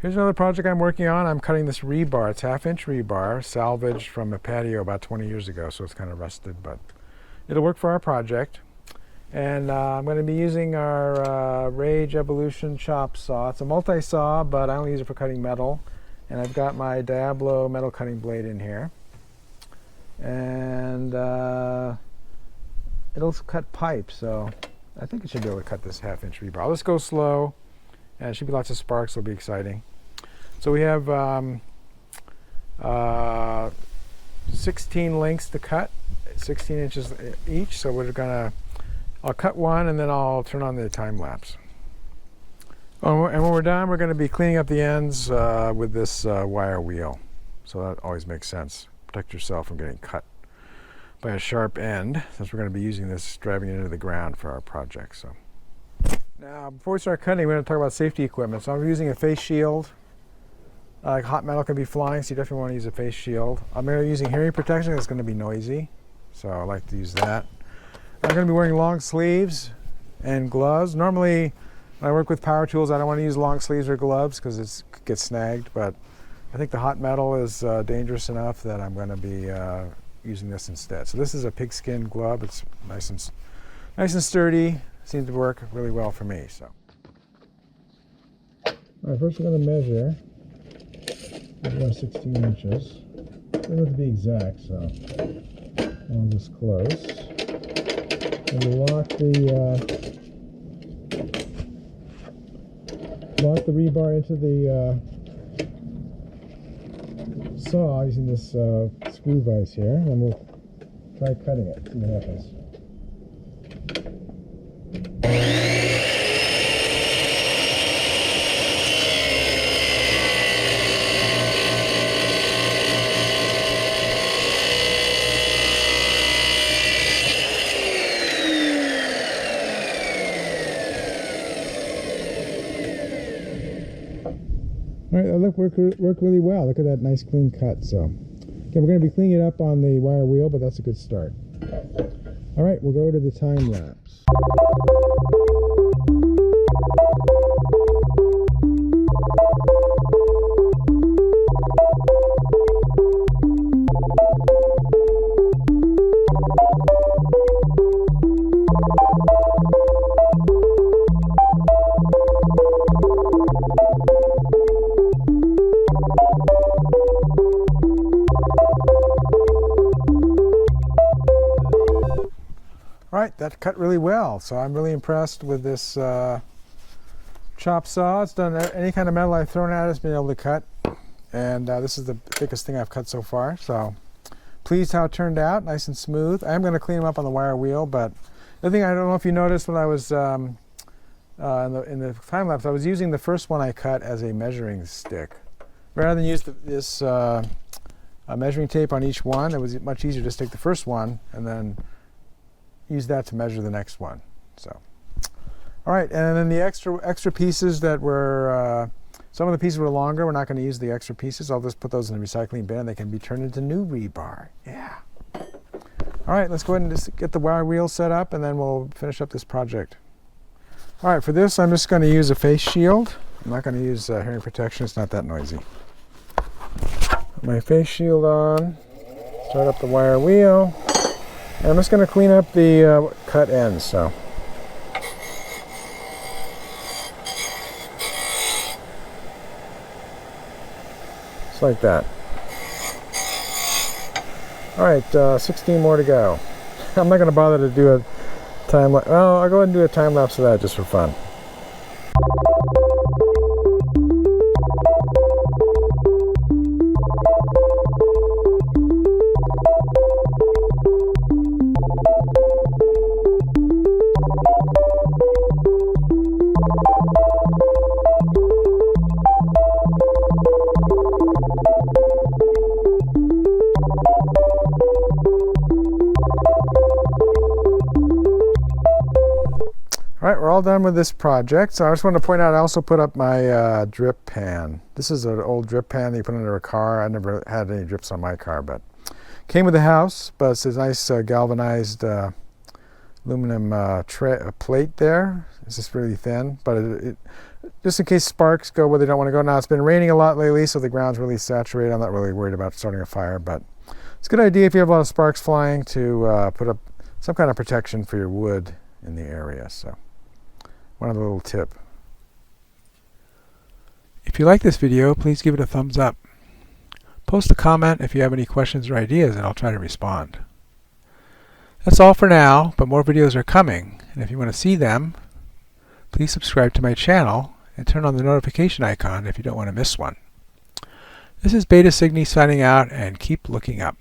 Here's another project I'm working on. I'm cutting this rebar. It's 1/2-inch rebar, salvaged from a patio about 20 years ago, so it's kind of rusted, but it'll work for our project. And I'm going to be using our Rage Evolution Chop Saw. It's a multi-saw, but I only use it for cutting metal. And I've got my Diablo metal cutting blade in here. And it'll cut pipe, so I think it should be able to cut this 1/2-inch rebar. I'll just go slow, and it should be lots of sparks. It'll be exciting. So we have 16 lengths to cut, 16 inches each. So we're gonna, I'll cut one and then I'll turn on the time lapse. Oh, and when we're done, we're gonna be cleaning up the ends with this wire wheel. So that always makes sense. Protect yourself from getting cut by a sharp end, since we're gonna be using this, driving it into the ground for our project. So now, before we start cutting, we're gonna talk about safety equipment. So I'm using a face shield. Hot metal can be flying, so you definitely want to use a face shield. I'm using hearing protection. It's going to be noisy, so I like to use that. I'm going to be wearing long sleeves and gloves. Normally, when I work with power tools, I don't want to use long sleeves or gloves because it gets snagged, but I think the hot metal is dangerous enough that I'm going to be using this instead. So this is a pigskin glove. It's nice and sturdy. Seems to work really well for me. So, all right, first we're going to measure. 16 inches. Doesn't have to be exact, so I'll just close. And we'll lock the rebar into the saw using this screw vise here, and then we'll try cutting it. See what happens. All right, that worked really well. Look at that nice clean cut. So, okay, we're going to be cleaning it up on the wire wheel, but that's a good start. All right, we'll go to the time lapse. All right, that cut really well, so I'm really impressed with this chop saw. It's done any kind of metal I've thrown at it, it's been able to cut, and this is the thickest thing I've cut so far, so pleased how it turned out, nice and smooth. I am going to clean them up on the wire wheel, but the thing, I don't know if you noticed when I was in the time lapse, I was using the first one I cut as a measuring stick. Rather than use this measuring tape on each one, it was much easier to just take the first one and then use that to measure the next one. So, all right, and then the extra pieces that were, some of the pieces were longer. We're not going to use the extra pieces. I'll just put those in the recycling bin. They can be turned into new rebar. Yeah. All right, let's go ahead and just get the wire wheel set up, and then we'll finish up this project. All right, for this, I'm just going to use a face shield. I'm not going to use hearing protection. It's not that noisy. Put my face shield on. Start up the wire wheel. And I'm just going to clean up the cut ends. So, just like that. All right, 16 more to go. I'm not going to bother to do a time lapse. Well, I'll go ahead and do a time lapse of that just for fun. All right, we're all done with this project. So I just want to point out, I also put up my drip pan. This is an old drip pan that you put under a car. I never had any drips on my car, but came with the house. But it's a nice galvanized aluminum plate there. It's just really thin, but just in case sparks go where they don't want to go. Now, it's been raining a lot lately, so the ground's really saturated. I'm not really worried about starting a fire, but it's a good idea if you have a lot of sparks flying to put up some kind of protection for your wood in the area. So, one other little tip. If you like this video, please give it a thumbs up. Post a comment if you have any questions or ideas, and I'll try to respond. That's all for now, but more videos are coming, and if you want to see them, please subscribe to my channel and turn on the notification icon if you don't want to miss one. This is Beta Cygni signing out, and keep looking up.